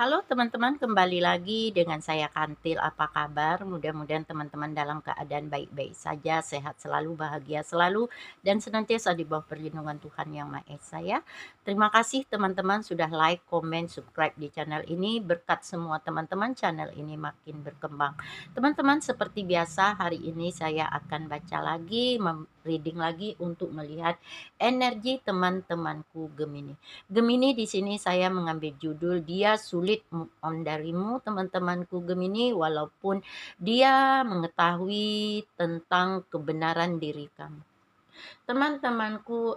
Halo teman-teman, kembali lagi dengan saya Kantil. Apa kabar? Mudah-mudahan teman-teman dalam keadaan baik-baik saja, sehat selalu, bahagia selalu, dan senantiasa di bawah perlindungan Tuhan Yang Maha Esa ya. Terima kasih teman-teman sudah like, komen, subscribe di channel ini. Berkat semua teman-teman, channel ini makin berkembang. Teman-teman, seperti biasa hari ini saya akan baca lagi, reading lagi untuk melihat energi teman-temanku Gemini. Gemini di sini saya mengambil judul dia sulit move on darimu teman-temanku Gemini walaupun dia mengetahui tentang kebenaran diri kamu. Teman-temanku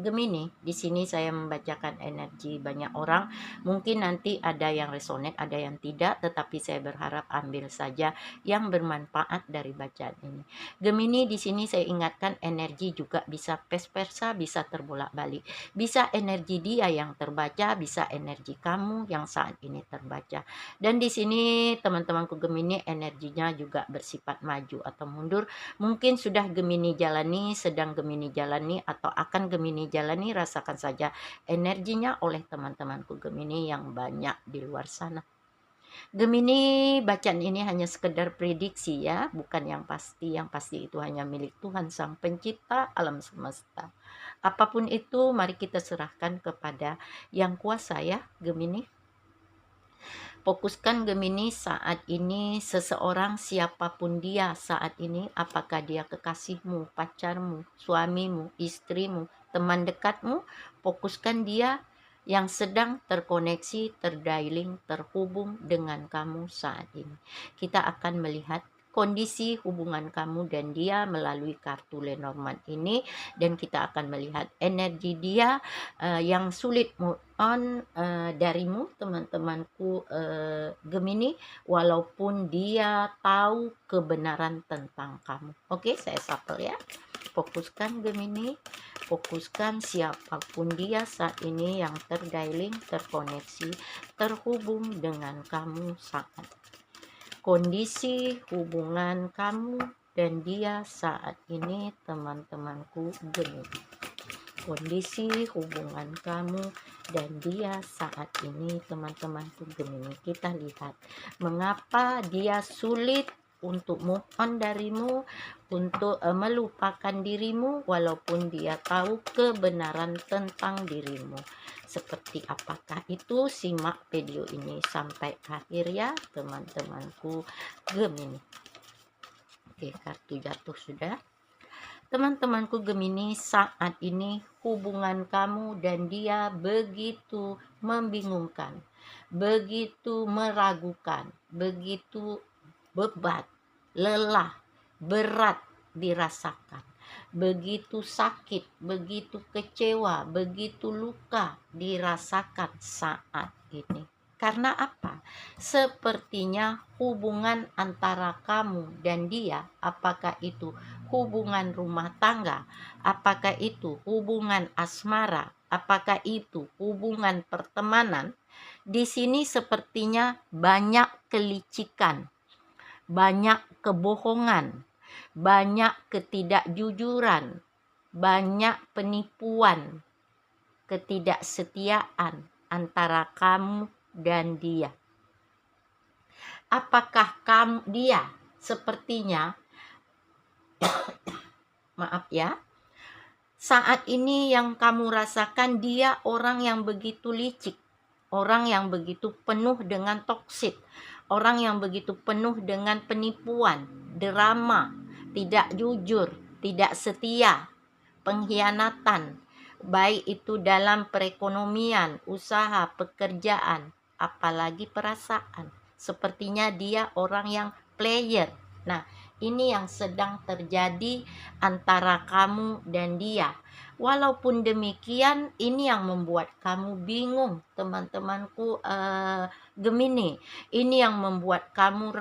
Gemini, di sini saya membacakan energi banyak orang. Mungkin nanti ada yang resonate, ada yang tidak, tetapi saya berharap ambil saja yang bermanfaat dari bacaan ini. Gemini di sini saya ingatkan energi juga bisa pers-persa, bisa terbolak-balik. Bisa energi dia yang terbaca, bisa energi kamu yang saat ini terbaca. Dan di sini teman-temanku Gemini energinya juga bersifat maju atau mundur. Mungkin sudah Gemini jalani, sedang Gemini jalani, atau akan Gemini jalani, rasakan saja energinya oleh teman-temanku Gemini yang banyak di luar sana. Gemini, bacaan ini hanya sekedar prediksi ya, bukan yang pasti. Yang pasti itu hanya milik Tuhan Sang Pencipta alam semesta. Apapun itu, mari kita serahkan kepada Yang Kuasa ya, Gemini. Fokuskan Gemini saat ini seseorang siapapun dia saat ini, apakah dia kekasihmu, pacarmu, suamimu, istrimu, teman dekatmu, fokuskan dia yang sedang terkoneksi, terdialing, terhubung dengan kamu saat ini. Kita akan melihat kondisi hubungan kamu dan dia melalui kartu Lenormand ini, dan kita akan melihat energi dia yang sulit move on darimu teman-temanku Gemini, walaupun dia tahu kebenaran tentang kamu. Oke, saya shuffle ya. Fokuskan Gemini, fokuskan siapapun dia saat ini yang terdialing, terkoneksi, terhubung dengan kamu saat kondisi hubungan kamu dan dia saat ini teman-temanku Gemini. Kondisi hubungan kamu dan dia saat ini teman-temanku Gemini. Kita lihat mengapa dia sulit untuk move on darimu, untuk melupakan dirimu walaupun dia tahu kebenaran tentang dirimu. Seperti apakah itu? Simak video ini sampai akhir ya teman-temanku Gemini. Oke, kartu jatuh sudah. Teman-temanku Gemini, saat ini hubungan kamu dan dia begitu membingungkan, begitu meragukan, begitu bebat, lelah, berat dirasakan, begitu sakit, begitu kecewa, begitu luka dirasakan saat ini. Karena apa? Sepertinya hubungan antara kamu dan dia, apakah itu hubungan rumah tangga, apakah itu hubungan asmara, apakah itu hubungan pertemanan, di sini sepertinya banyak kelicikan, banyak kebohongan, banyak ketidakjujuran, banyak penipuan, ketidaksetiaan antara kamu dan dia. Apakah dia sepertinya maaf ya, saat ini yang kamu rasakan dia orang yang begitu licik, orang yang begitu penuh dengan toksik, orang yang begitu penuh dengan penipuan, drama, tidak jujur, tidak setia, pengkhianatan, baik itu dalam perekonomian, usaha, pekerjaan, apalagi perasaan. Sepertinya dia orang yang player. Nah, ini yang sedang terjadi antara kamu dan dia. Walaupun demikian, ini yang membuat kamu bingung, teman-temanku Gemini. Ini yang membuat kamu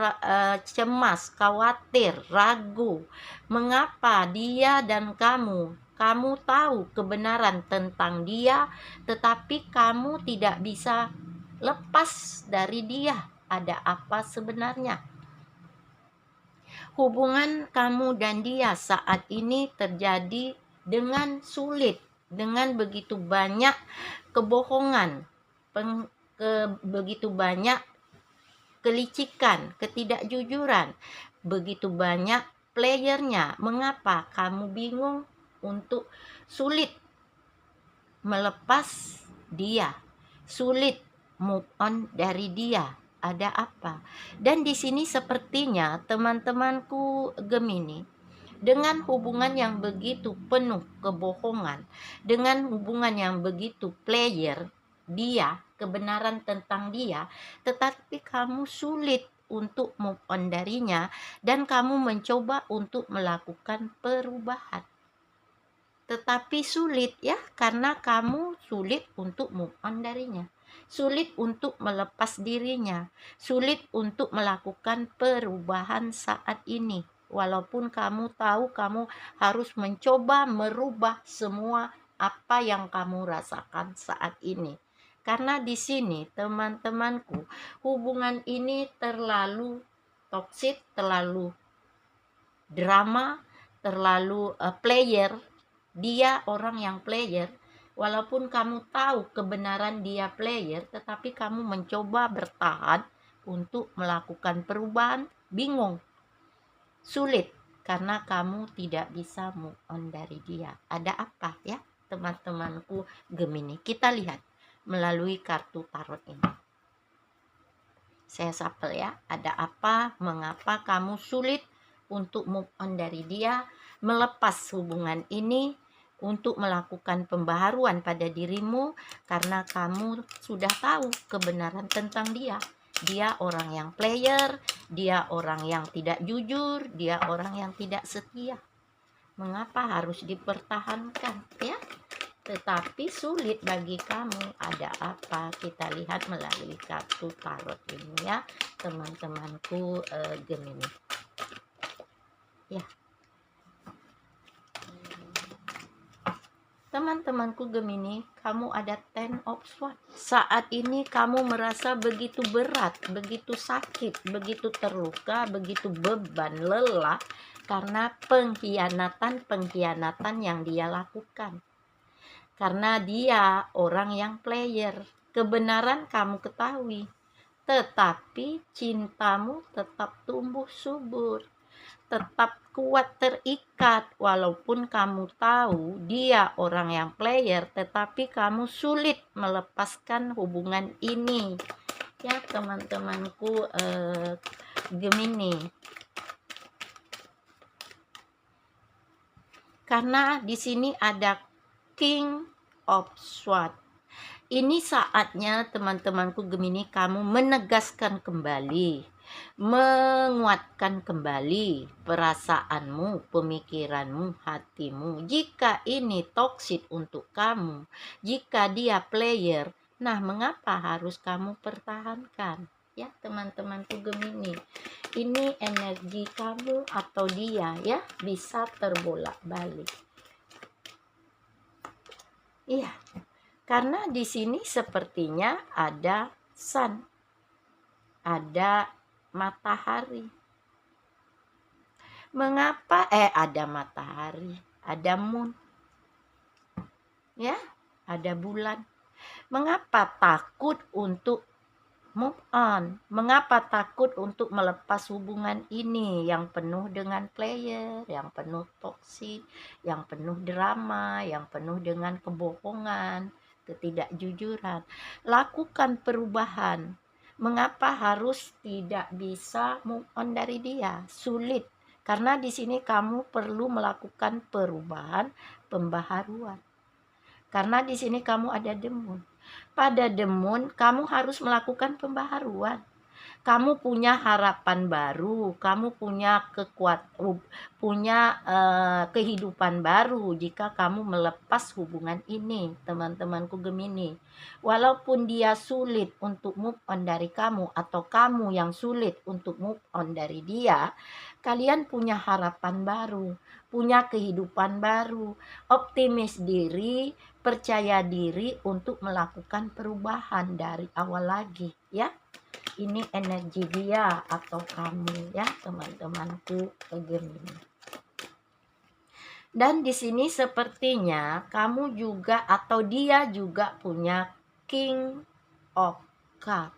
cemas, khawatir, ragu. Mengapa dia dan kamu tahu kebenaran tentang dia, tetapi kamu tidak bisa lepas dari dia. Ada apa sebenarnya? Hubungan kamu dan dia saat ini terjadi dengan sulit, dengan begitu banyak kebohongan, begitu banyak kelicikan, ketidakjujuran, begitu banyak playernya. Mengapa kamu bingung untuk sulit melepas dia, sulit move on dari dia? Ada apa? Dan di sini sepertinya teman-temanku Gemini, dengan hubungan yang begitu penuh kebohongan, dengan hubungan yang begitu player, dia, kebenaran tentang dia, tetapi kamu sulit untuk move on darinya dan kamu mencoba untuk melakukan perubahan. Tetapi sulit ya, karena kamu sulit untuk move on darinya. Sulit untuk melepas dirinya, sulit untuk melakukan perubahan saat ini. Walaupun kamu tahu kamu harus mencoba merubah semua apa yang kamu rasakan saat ini. Karena di sini teman-temanku, hubungan ini terlalu toksik, terlalu drama, terlalu player. Dia orang yang player. Walaupun kamu tahu kebenaran dia player, tetapi kamu mencoba bertahan untuk melakukan perubahan, bingung, sulit, karena kamu tidak bisa move on dari dia. Ada apa ya teman-temanku Gemini? Kita lihat melalui kartu tarot ini. Saya sapel ya, ada apa, mengapa kamu sulit untuk move on dari dia, melepas hubungan ini, untuk melakukan pembaharuan pada dirimu, karena kamu sudah tahu kebenaran tentang dia. Dia orang yang player, dia orang yang tidak jujur, dia orang yang tidak setia. Mengapa harus dipertahankan ya? Tetapi sulit bagi kamu. Ada apa? Kita lihat melalui kartu tarot ini ya, teman-temanku Gemini. Ya. Teman-temanku Gemini, kamu ada Ten of Swords. Saat ini kamu merasa begitu berat, begitu sakit, begitu terluka, begitu beban, lelah karena pengkhianatan yang dia lakukan. Karena dia orang yang player. Kebenaran kamu ketahui, tetapi cintamu tetap tumbuh subur, tetap kuat terikat. Walaupun kamu tahu dia orang yang player, tetapi kamu sulit melepaskan hubungan ini ya teman-temanku Gemini. Karena di sini ada King of Swords. Ini saatnya teman-temanku Gemini, kamu menegaskan kembali, menguatkan kembali perasaanmu, pemikiranmu, hatimu. Jika ini toksik untuk kamu, jika dia player, nah mengapa harus kamu pertahankan? Ya teman-temanku Gemini, ini energi kamu atau dia ya bisa terbolak-balik. Iya. Karena di sini sepertinya ada sun, ada matahari. Mengapa ada matahari, ada moon. Ya, ada bulan. Mengapa takut untuk move on? Mengapa takut untuk melepas hubungan ini yang penuh dengan player, yang penuh toksik, yang penuh drama, yang penuh dengan kebohongan, ketidakjujuran? Lakukan perubahan. Mengapa harus tidak bisa move on dari dia? Sulit. Karena di sini kamu perlu melakukan perubahan, pembaharuan. Karena di sini kamu ada demun. Pada demun, kamu harus melakukan pembaharuan. Kamu punya harapan baru, kamu punya kehidupan baru jika kamu melepas hubungan ini, teman-temanku Gemini. Walaupun dia sulit untuk move on dari kamu atau kamu yang sulit untuk move on dari dia, kalian punya harapan baru, punya kehidupan baru, optimis diri, percaya diri untuk melakukan perubahan dari awal lagi ya. Ini energi dia atau kamu ya teman-temanku Gemini. Dan di sini sepertinya kamu juga atau dia juga punya King of Cup.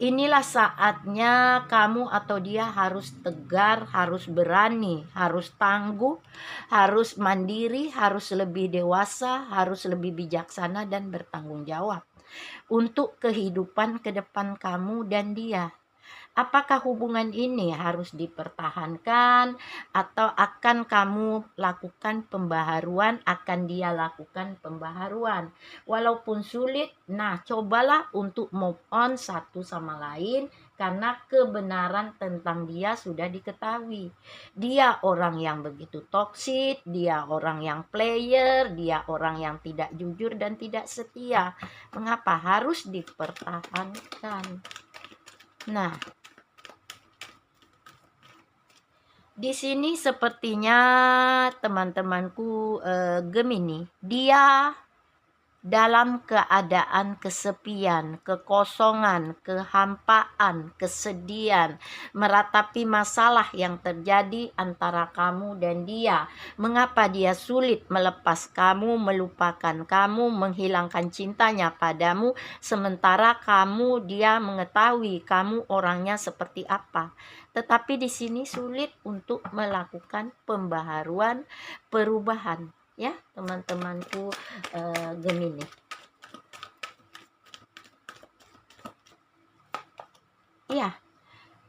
Inilah saatnya kamu atau dia harus tegar, harus berani, harus tangguh, harus mandiri, harus lebih dewasa, harus lebih bijaksana dan bertanggung jawab untuk kehidupan ke depan kamu dan dia. Apakah hubungan ini harus dipertahankan atau akan kamu lakukan pembaharuan, akan dia lakukan pembaharuan. Walaupun sulit, nah cobalah untuk move on satu sama lain karena kebenaran tentang dia sudah diketahui. Dia orang yang begitu toksik, dia orang yang player, dia orang yang tidak jujur dan tidak setia. Mengapa harus dipertahankan? Nah, di sini sepertinya teman-temanku Gemini, dia dalam keadaan kesepian, kekosongan, kehampaan, kesedihan, meratapi masalah yang terjadi antara kamu dan dia. Mengapa dia sulit melepas kamu, melupakan kamu, menghilangkan cintanya padamu, sementara dia mengetahui kamu orangnya seperti apa. Tetapi di sini sulit untuk melakukan pembaharuan, perubahan. Ya, teman-temanku Gemini. Ya,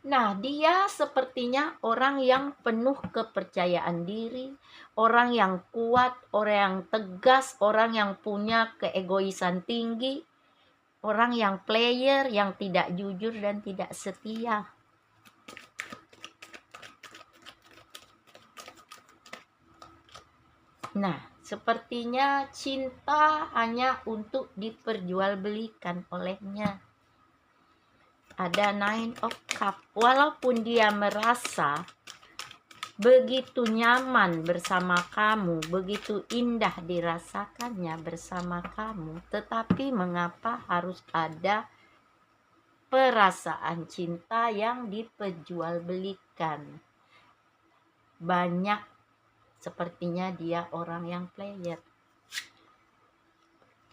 nah dia sepertinya orang yang penuh kepercayaan diri, orang yang kuat, orang yang tegas, orang yang punya keegoisan tinggi, orang yang player, yang tidak jujur dan tidak setia. Nah, sepertinya cinta hanya untuk diperjualbelikan olehnya. Ada Nine of Cups. Walaupun dia merasa begitu nyaman bersama kamu, begitu indah dirasakannya bersama kamu, tetapi mengapa harus ada perasaan cinta yang diperjualbelikan? Banyak sepertinya dia orang yang player.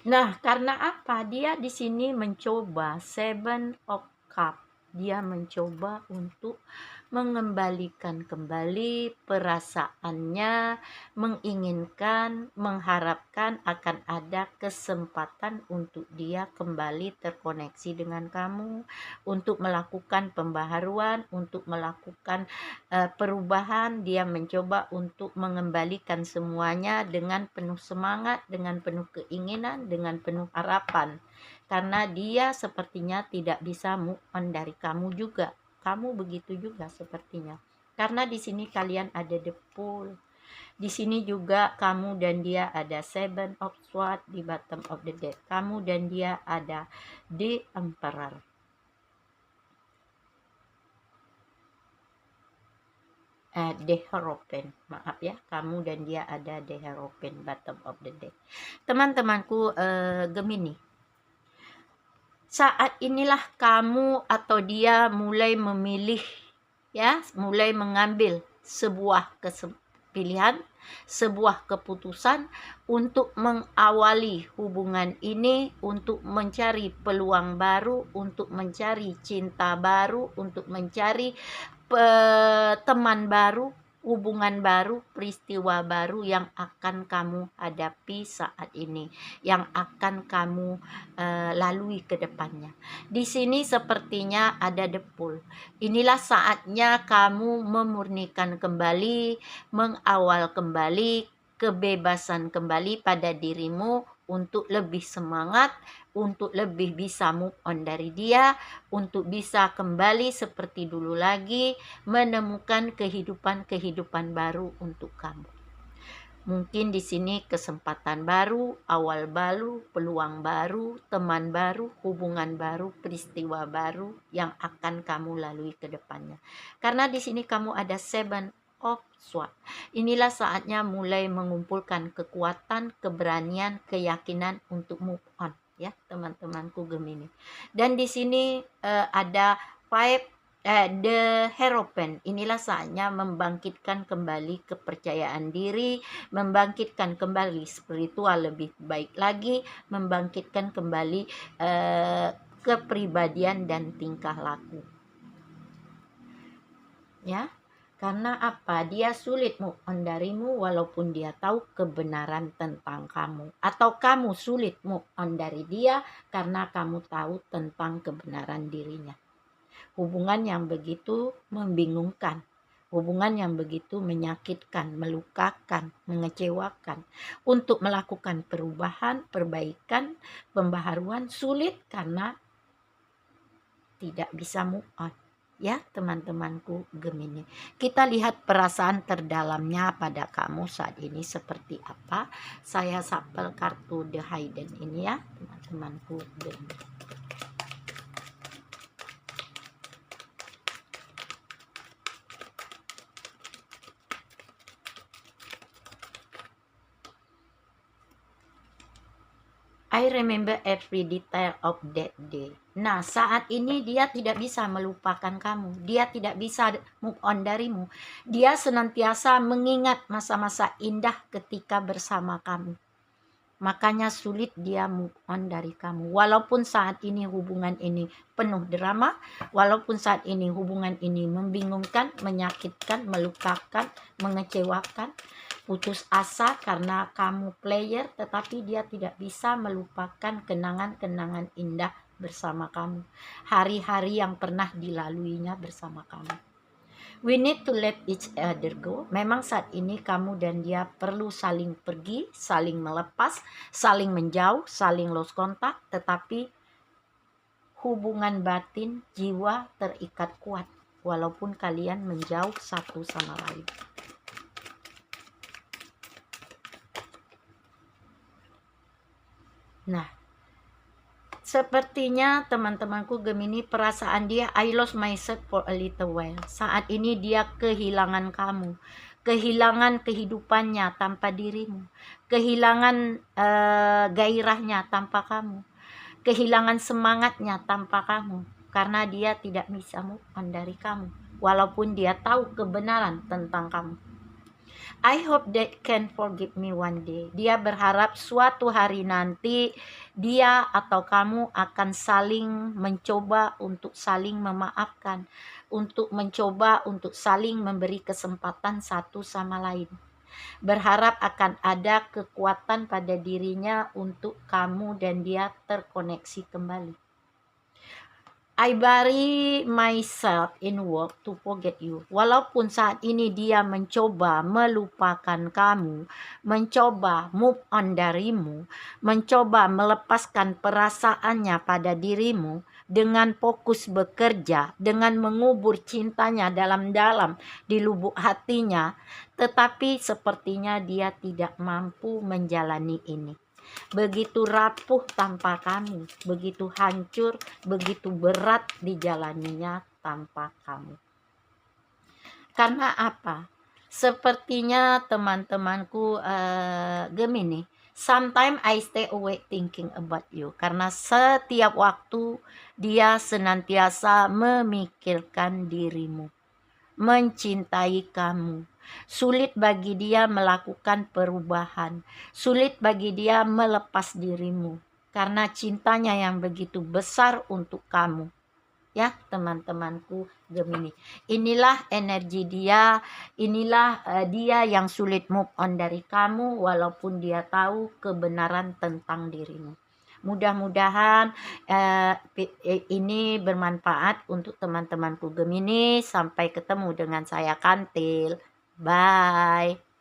Nah, karena apa? Dia di sini mencoba Seven of Cup. Dia mencoba untuk mengembalikan kembali perasaannya, menginginkan, mengharapkan akan ada kesempatan untuk dia kembali terkoneksi dengan kamu, untuk melakukan pembaharuan, untuk melakukan perubahan. Dia mencoba untuk mengembalikan semuanya dengan penuh semangat, dengan penuh keinginan, dengan penuh harapan. Karena dia sepertinya tidak bisa move on dari kamu juga. Kamu begitu juga sepertinya. Karena di sini kalian ada the Fool. Di sini juga kamu dan dia ada Seven of Swords di bottom of the deck. Kamu dan dia ada the Emperor. The Hierophant, maaf ya, kamu dan dia ada the Hierophant bottom of the deck. Teman-temanku Gemini, saat inilah kamu atau dia mulai memilih, ya, mulai mengambil sebuah pilihan, sebuah keputusan untuk mengawali hubungan ini, untuk mencari peluang baru, untuk mencari cinta baru, untuk mencari teman baru, hubungan baru, peristiwa baru yang akan kamu hadapi saat ini, yang akan kamu lalui ke depannya. Di sini sepertinya ada the Fool. Inilah saatnya kamu memurnikan kembali, mengawal kembali, kebebasan kembali pada dirimu untuk lebih semangat, untuk lebih bisa move on dari dia, untuk bisa kembali seperti dulu lagi, menemukan kehidupan baru untuk kamu. Mungkin di sini kesempatan baru, awal baru, peluang baru, teman baru, hubungan baru, peristiwa baru yang akan kamu lalui ke depannya. Karena di sini kamu ada Seven of Swords. Inilah saatnya mulai mengumpulkan kekuatan, keberanian, keyakinan untuk move on, ya teman-temanku Gemini. Dan di sini ada The Hierophant. Inilah saatnya membangkitkan kembali kepercayaan diri, membangkitkan kembali spiritual lebih baik lagi, membangkitkan kembali kepribadian dan tingkah laku. Ya, karena apa? Dia sulit move on darimu walaupun dia tahu kebenaran tentang kamu. Atau kamu sulit move on dari dia karena kamu tahu tentang kebenaran dirinya. Hubungan yang begitu membingungkan. Hubungan yang begitu menyakitkan, melukakan, mengecewakan. Untuk melakukan perubahan, perbaikan, pembaharuan sulit karena tidak bisa move on. Ya teman-temanku Gemini, kita lihat perasaan terdalamnya pada kamu saat ini seperti apa. Saya sapel kartu The Hidden ini ya teman-temanku Gemini. I remember every detail of that day. Nah, saat ini dia tidak bisa melupakan kamu. Dia tidak bisa move on darimu. Dia senantiasa mengingat masa-masa indah ketika bersama kamu. Makanya sulit dia move on dari kamu. Walaupun saat ini hubungan ini penuh drama, walaupun saat ini hubungan ini membingungkan, menyakitkan, melukakan, mengecewakan, putus asa karena kamu player, tetapi dia tidak bisa melupakan kenangan-kenangan indah bersama kamu. Hari-hari yang pernah dilaluinya bersama kamu. We need to let each other go. Memang saat ini kamu dan dia perlu saling pergi, saling melepas, saling menjauh, saling lost kontak. Tetapi hubungan batin, jiwa terikat kuat. Walaupun kalian menjauh satu sama lain. Nah, sepertinya teman-temanku Gemini, perasaan dia I lost myself for a little while. Saat ini dia kehilangan kamu, kehilangan kehidupannya tanpa dirimu, kehilangan gairahnya tanpa kamu, kehilangan semangatnya tanpa kamu, karena dia tidak bisa move on dari kamu, walaupun dia tahu kebenaran tentang kamu. I hope that can forgive me one day. Dia berharap suatu hari nanti dia atau kamu akan saling mencoba untuk saling memaafkan, untuk mencoba untuk saling memberi kesempatan satu sama lain. Berharap akan ada kekuatan pada dirinya untuk kamu dan dia terkoneksi kembali. I bury myself in work to forget you. Walaupun saat ini dia mencoba melupakan kamu, mencoba move on darimu, mencoba melepaskan perasaannya pada dirimu dengan fokus bekerja, dengan mengubur cintanya dalam-dalam di lubuk hatinya, tetapi sepertinya dia tidak mampu menjalani ini. Begitu rapuh tanpa kamu, begitu hancur, begitu berat dijalaninya tanpa kamu. Karena apa? Sepertinya teman-temanku Gemini, sometimes I stay awake thinking about you. Karena setiap waktu dia senantiasa memikirkan dirimu, mencintai kamu. Sulit bagi dia melakukan perubahan. Sulit bagi dia melepas dirimu. Karena cintanya yang begitu besar untuk kamu. Ya teman-temanku Gemini. Inilah energi dia. Inilah dia yang sulit move on dari kamu. Walaupun dia tahu kebenaran tentang dirimu. Mudah-mudahan ini bermanfaat untuk teman-temanku Gemini. Sampai ketemu dengan saya Kantil. Bye.